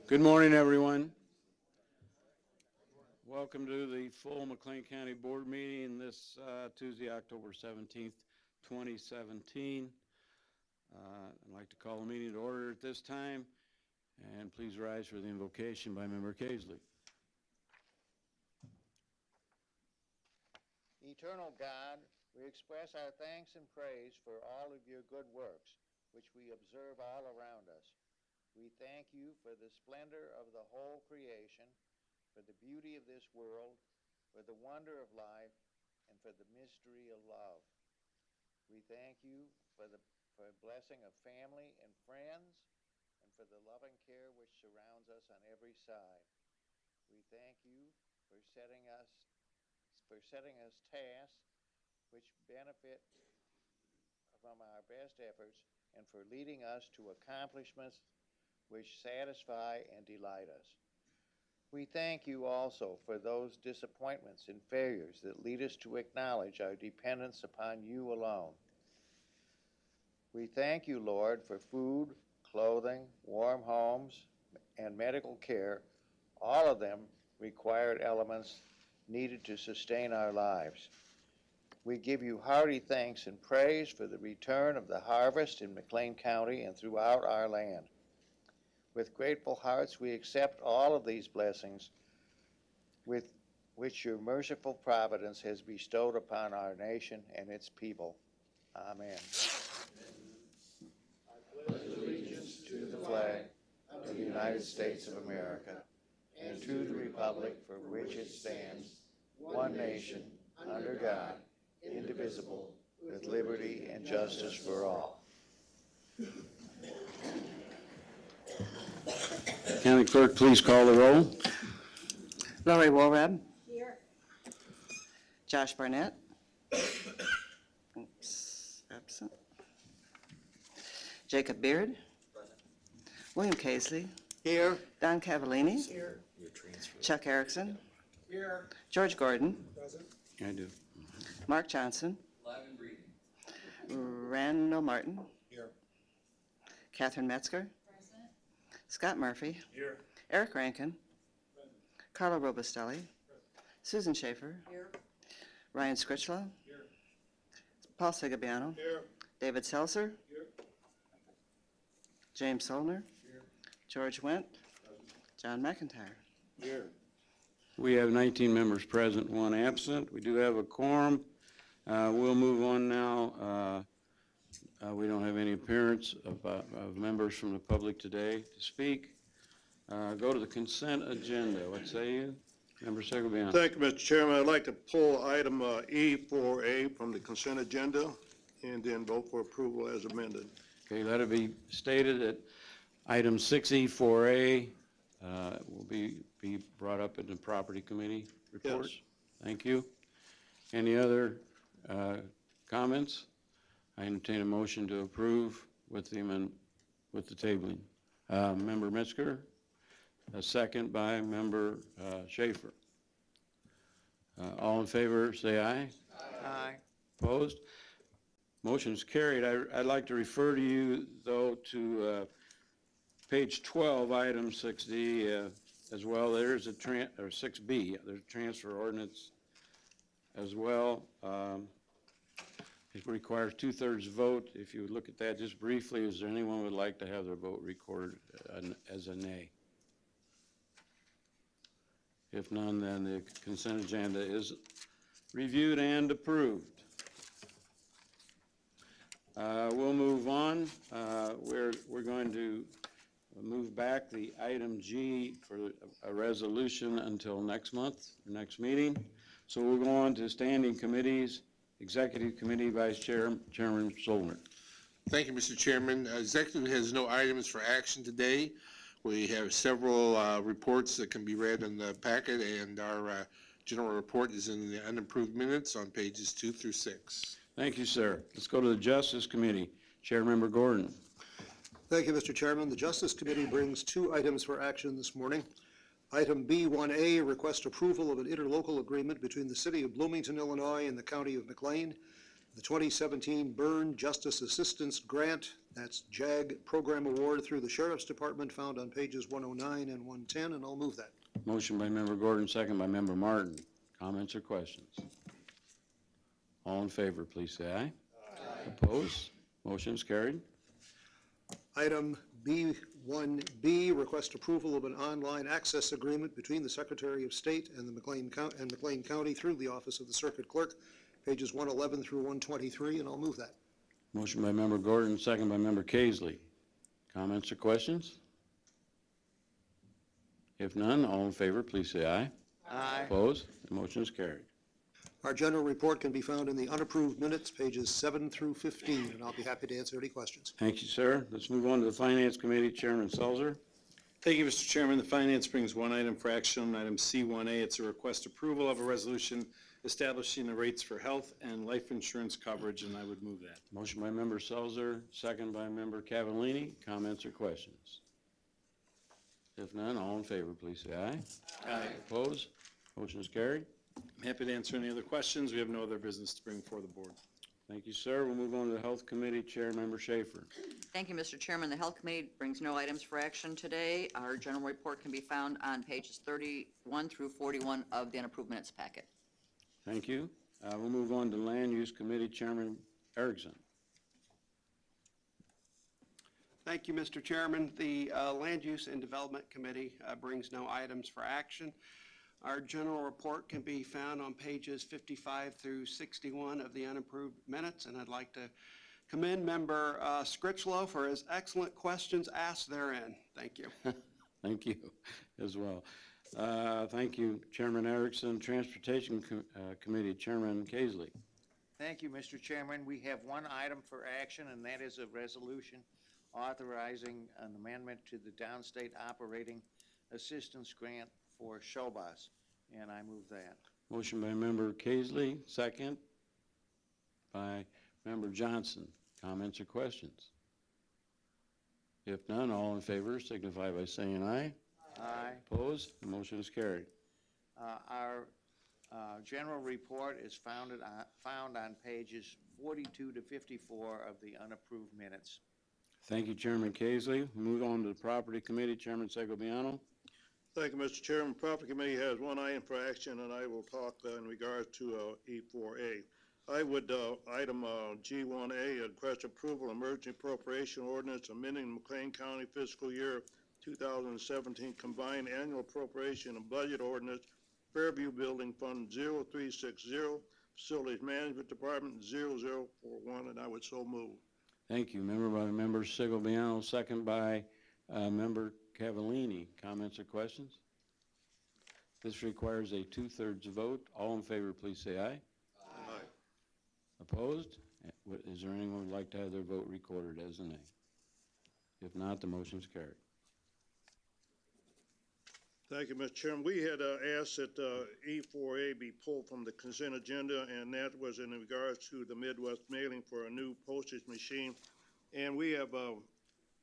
Good morning, everyone. Welcome to the full McLean County Board meeting this Tuesday, October 17th, 2017. I'd like to call the meeting to order at this time, and please rise for the invocation by Member Casely. Eternal God, we express our thanks and praise for all of your good works, which we observe all around us. We thank you for the splendor of the whole creation, for the beauty of this world, for the wonder of life, and for the mystery of love. We thank you for the blessing of family and friends, and for the loving care which surrounds us on every side. We thank you for setting us tasks which benefit from our best efforts, and for leading us to accomplishments which satisfy and delight us. We thank you also for those disappointments and failures that lead us to acknowledge our dependence upon you alone. We thank you, Lord, for food, clothing, warm homes, and medical care, all of them required elements needed to sustain our lives. We give you hearty thanks and praise for the return of the harvest in McLean County and throughout our land. With grateful hearts, we accept all of these blessings with which your merciful providence has bestowed upon our nation and its people. Amen. I pledge allegiance to the flag of the United States of America and to the republic for which it stands, one nation, under God, indivisible, with liberty and justice for all. County Clerk, please call the roll. Lori Walrab. Here. Josh Barnett. Oops, absent. Jacob Beard. Present. William Casely. Here. Don Cavallini. Here. Chuck Erickson. Here. George Gordon. Present. I do. Mark Johnson. Live and breathing. Randall Martin. Here. Catherine Metzger. Present. Scott Murphy. Here. Eric Rankin. Present. Carla Robustelli. Present. Susan Schaefer. Here. Ryan Scritchlow. Here. Paul Segabiano. Here. David Seltzer. Here. James Solner. Here. George Wendt. John McIntyre. Here. We have 19 members present, 1 absent. We do have a quorum. We'll move on now. We don't have any appearance of members from the public today to speak. Go to the consent agenda. What say you? Member Segabiano. Thank you, Mr. Chairman. I'd like to pull item E4A from the consent agenda and then vote for approval as amended. Okay, let it be stated that item 6E4A will be brought up in the property committee report. Yes. Thank you. Any other comments? I entertain a motion to approve with the amendment, with the tabling. Member Metzger, a second by Member Schaefer. All in favor, say aye. Aye. Opposed? Motion is carried. I'd like to refer to you, though, to page 12, item 6D as well. There's a or 6B. There's a transfer ordinance as well. It requires 2/3 vote. If you would look at that just briefly, is there anyone who would like to have their vote recorded as a nay? If none, then the consent agenda is reviewed and approved. We'll move on. We're going to move back the item G for a resolution until next month, next meeting. So we'll go on to standing committees. Executive Committee Vice Chairman Solner. Thank you, Mr. Chairman. Executive has no items for action today. We have several reports that can be read in the packet, and our general report is in the unapproved minutes on pages 2 through 6. Thank you, sir. Let's go to the Justice Committee. Chairmember Gordon. Thank you, Mr. Chairman. The Justice Committee brings 2 items for action this morning. Item B1A, request approval of an interlocal agreement between the City of Bloomington, Illinois and the County of McLean, the 2017 Burn Justice Assistance Grant That's JAG Program Award through the Sheriff's Department, found on pages 109 and 110, and I'll move that. Motion by Member Gordon, second by Member Martin. Comments or questions? All in favor, please say aye. Aye. Opposed? Motion is carried. Item B1B, request approval of an online access agreement between the Secretary of State and the McLean County through the Office of the Circuit Clerk, pages 111 through 123, and I'll move that. Motion by Member Gordon, second by Member Kaisley. Comments or questions? If none, all in favor, please say aye. Aye. Opposed? The motion is carried. Our general report can be found in the unapproved minutes, pages 7 through 15, and I'll be happy to answer any questions. Thank you, sir. Let's move on to the Finance Committee. Chairman Selzer. Thank you, Mr. Chairman. The Finance brings one item for action, item C1A. It's a request approval of a resolution establishing the rates for health and life insurance coverage, and I would move that. Motion by Member Selzer, second by Member Cavallini. Comments or questions? If none, all in favor, please say aye. Aye. Opposed? Motion is carried. I'm happy to answer any other questions. We have no other business to bring before the board. Thank you, sir. We'll move on to the Health Committee. Chair Member Schaefer. Thank you, Mr. Chairman. The Health Committee brings no items for action today. Our general report can be found on pages 31 through 41 of the unapproved minutes packet. Thank you. We'll move on to Land Use Committee. Chairman Erickson. Thank you, Mr. Chairman. The Land Use and Development Committee brings no items for action. Our general report can be found on pages 55 through 61 of the unapproved minutes, and I'd like to commend Member Scritchlow for his excellent questions asked therein. Thank you. Thank you as well. Thank you, Chairman Erickson. Transportation Committee, Chairman Kaisley. Thank you, Mr. Chairman. We have one item for action, and that is a resolution authorizing an amendment to the Downstate Operating Assistance Grant for Showbus, and I move that. Motion by Member Kaisley, second by Member Johnson. Comments or questions? If none, all in favor signify by saying aye. Aye. Opposed? The motion is carried. Our general report is found on pages 42 to 54 of the unapproved minutes. Thank you, Chairman Kaisley. Move on to the Property Committee. Chairman Segoviano. Thank you, Mr. Chairman. Property Committee has one item for action, and I will talk in regards to E4A. I would, item G1A, request approval emergency appropriation ordinance amending McLean County fiscal year 2017 combined annual appropriation and budget ordinance, Fairview Building Fund 0360, Facilities Management Department 0041, and I would so move. Thank you. Member by Member Segoviano, second by Member Cavallini. Comments or questions? This requires a 2/3 vote. All in favor, please say aye. Aye. Opposed? Is there anyone who would like to have their vote recorded as a nay? If not, the motion is carried. Thank you, Mr. Chairman. We had asked that E4A be pulled from the consent agenda, and that was in regards to the Midwest mailing for a new postage machine. And we have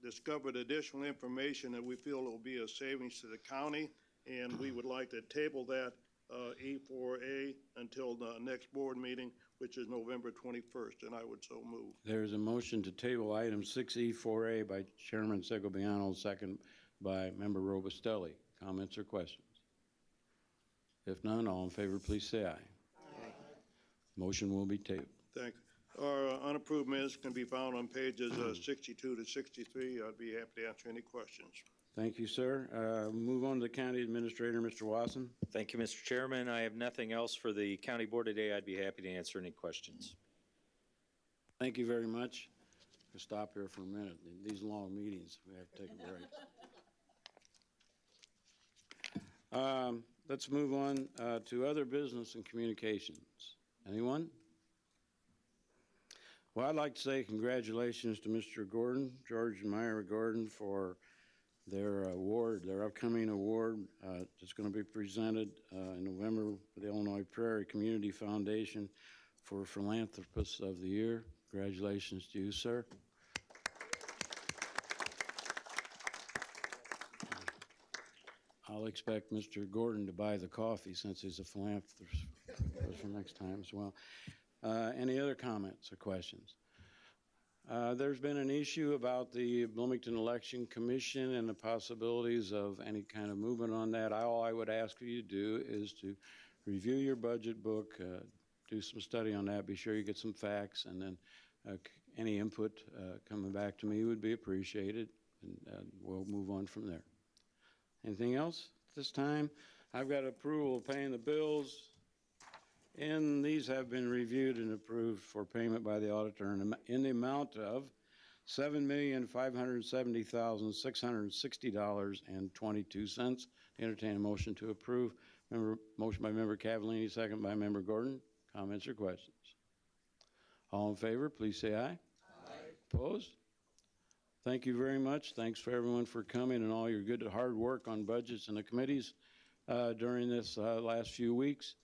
discovered additional information that we feel will be a savings to the county, and we would like to table that E4A until the next board meeting, which is November 21st, and I would so move. There is a motion to table item 6E4A by Chairman Segoviano, second by Member Robustelli. Comments or questions? If none, all in favor, please say aye. Aye. Motion will be tabled. Thank you. Our unapproved minutes can be found on pages 62 to 63. I'd be happy to answer any questions. Thank you, sir. Move on to the County Administrator, Mr. Wasson. Thank you, Mr. Chairman. I have nothing else for the county board today. I'd be happy to answer any questions. Thank you very much. We'll stop here for a minute. These long meetings, we have to take a break. Let's move on to other business and communications. Anyone? Well, I'd like to say congratulations to Mr. Gordon, George and Myra Gordon, for their award, their upcoming award. It's going to be presented in November with the Illinois Prairie Community Foundation for Philanthropist of the Year. Congratulations to you, sir. I'll expect Mr. Gordon to buy the coffee since he's a philanthropist for next time as well. Any other comments or questions? There's been an issue about the Bloomington Election Commission and the possibilities of any kind of movement on that. All I would ask you to do is to review your budget book, do some study on that, be sure you get some facts, and then any input coming back to me would be appreciated, and we'll move on from there. Anything else at this time? I've got approval of paying the bills, and these have been reviewed and approved for payment by the auditor in the amount of $7,570,660.22. Entertain a motion to approve. Motion by Member Cavallini, second by Member Gordon. Comments or questions? All in favor, please say aye. Aye. Opposed? Thank you very much. Thanks for everyone for coming and all your good hard work on budgets and the committees during this last few weeks.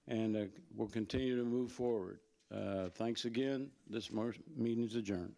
And we'll continue to move forward. Thanks again. This meeting is adjourned.